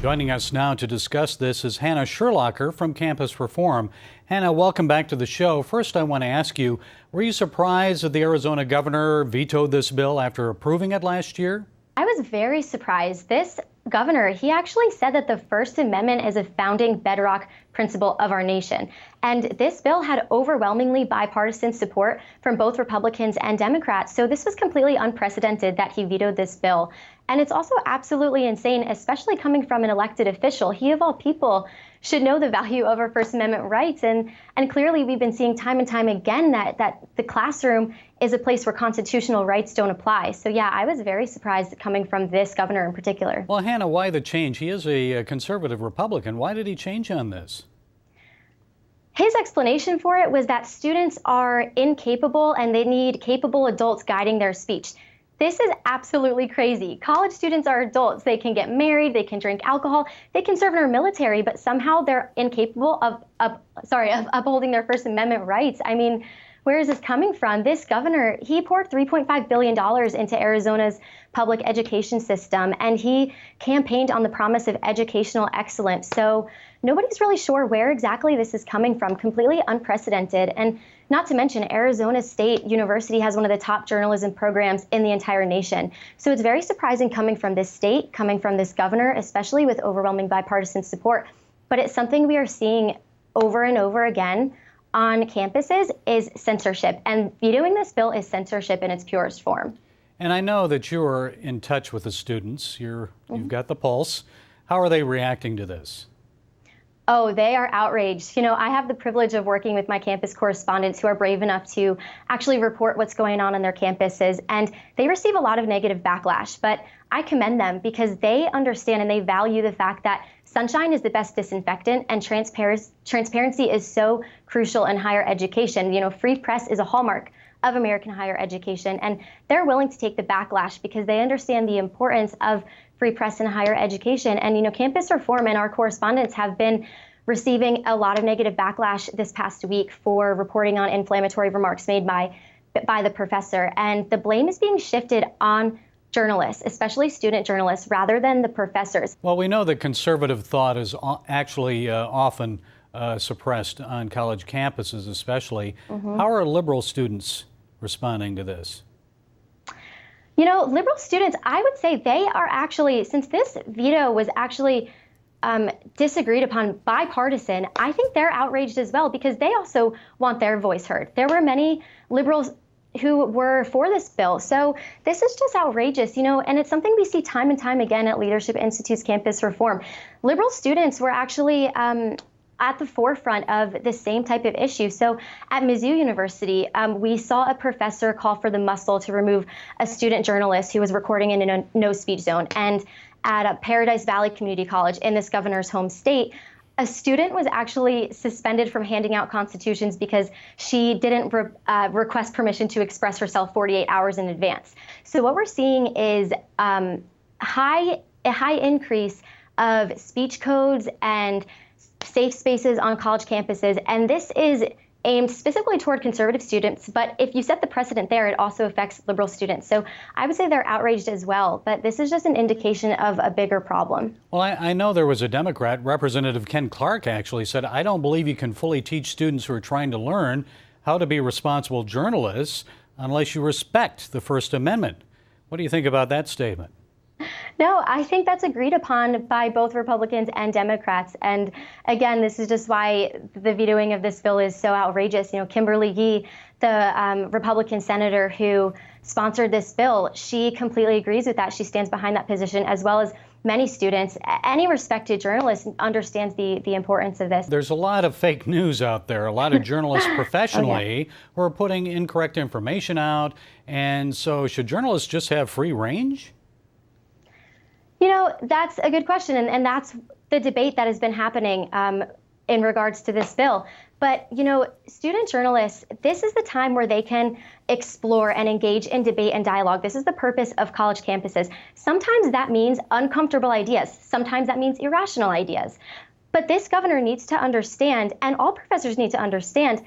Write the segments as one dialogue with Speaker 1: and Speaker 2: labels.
Speaker 1: Joining us now to discuss this is Hannah Sherlocker from Campus Reform. Hannah, welcome back to the show. First, I want to ask you, were you surprised that the Arizona governor vetoed this bill after approving it last year?
Speaker 2: I was very surprised. This governor, he actually said that the First Amendment is a founding bedrock principle of our nation. And this bill had overwhelmingly bipartisan support from both Republicans and Democrats. So this was completely unprecedented that he vetoed this bill. And it's also absolutely insane, especially coming from an elected official. He, of all people, should know the value of our First Amendment rights. And clearly we've been seeing time and time again that the classroom is a place where constitutional rights don't apply. So yeah, I was very surprised coming from this governor in particular.
Speaker 1: Well, Hannah, why the change? He is a conservative Republican. Why did he change on this?
Speaker 2: His explanation for it was that students are incapable and they need capable adults guiding their speech. This is absolutely crazy. College students are adults. They can get married, they can drink alcohol, they can serve in our military, but somehow they're incapable of upholding their First Amendment rights. I mean, where is this coming from? This governor, he poured $3.5 billion into Arizona's public education system, and he campaigned on the promise of educational excellence. So nobody's really sure where exactly this is coming from. Completely unprecedented. And not to mention, Arizona State University has one of the top journalism programs in the entire nation. So it's very surprising coming from this state, coming from this governor, especially with overwhelming bipartisan support. But it's something we are seeing over and over again on campuses is censorship. And vetoing this bill is censorship in its purest form.
Speaker 1: And I know that you are in touch with the students. You've got the pulse. How are they reacting to this?
Speaker 2: Oh, they are outraged. You know, I have the privilege of working with my campus correspondents who are brave enough to actually report what's going on their campuses, and they receive a lot of negative backlash. But I commend them because they understand and they value the fact that sunshine is the best disinfectant, and transparency is so crucial in higher education. You know, free press is a hallmark of American higher education, and they're willing to take the backlash because they understand the importance of free press in higher education. And, you know, Campus Reform and our correspondents have been receiving a lot of negative backlash this past week for reporting on inflammatory remarks made by the professor. And the blame is being shifted on journalists, especially student journalists, rather than the professors.
Speaker 1: Well, we know that conservative thought is actually often suppressed on college campuses, especially. How are liberal students responding to this?
Speaker 2: You know, liberal students, I would say they are actually, since this veto was actually disagreed upon bipartisan, I think they're outraged as well because they also want their voice heard. There were many liberals who were for this bill. So this is just outrageous, you know, and it's something we see time and time again at Leadership Institute's Campus Reform. Liberal students were actually at the forefront of the same type of issue. So at Mizzou University, we saw a professor call for the muscle to remove a student journalist who was recording in a no-speech zone. And at Paradise Valley Community College in this governor's home state, a student was actually suspended from handing out constitutions because she didn't request permission to express herself 48 hours in advance. So what we're seeing is a high increase of speech codes and safe spaces on college campuses, and this is aimed specifically toward conservative students, but if you set the precedent there, it also affects liberal students. So I would say they're outraged as well, but this is just an indication of a bigger problem.
Speaker 1: Well, I know there was a Democrat, Representative Ken Clark actually said, I don't believe you can fully teach students who are trying to learn how to be responsible journalists unless you respect the First Amendment. What do you think about that statement?
Speaker 2: No, I think that's agreed upon by both Republicans and Democrats. And again, this is just why the vetoing of this bill is so outrageous. You know, Kimberly Yee, the Republican senator who sponsored this bill, she completely agrees with that. She stands behind that position, as well as many students. Any respected journalist understands the importance of this.
Speaker 1: There's a lot of fake news out there, a lot of journalists professionally who are putting incorrect information out. And so should journalists just have free range?
Speaker 2: You know, that's a good question, and that's the debate that has been happening in regards to this bill. But, you know, student journalists, this is the time where they can explore and engage in debate and dialogue. This is the purpose of college campuses. Sometimes that means uncomfortable ideas. Sometimes that means irrational ideas. But this governor needs to understand, and all professors need to understand,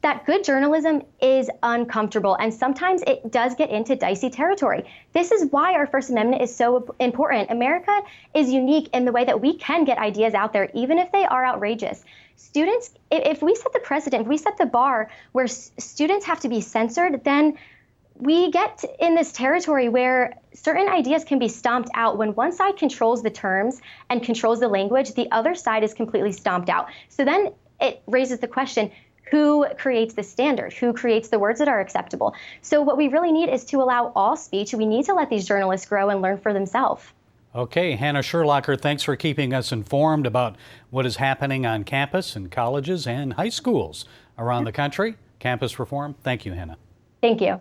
Speaker 2: that good journalism is uncomfortable, and sometimes it does get into dicey territory. This is why our First Amendment is so important. America is unique in the way that we can get ideas out there, even if they are outrageous. Students, if we set the precedent, if we set the bar where students have to be censored, then we get in this territory where certain ideas can be stomped out. When one side controls the terms and controls the language, the other side is completely stomped out. So then it raises the question, who creates the standard? Who creates the words that are acceptable? So what we really need is to allow all speech. We need to let these journalists grow and learn for themselves.
Speaker 1: Okay, Hannah Sherlocker, thanks for keeping us informed about what is happening on campus in colleges and high schools around the country. Campus reform. Thank you, Hannah.
Speaker 2: Thank you.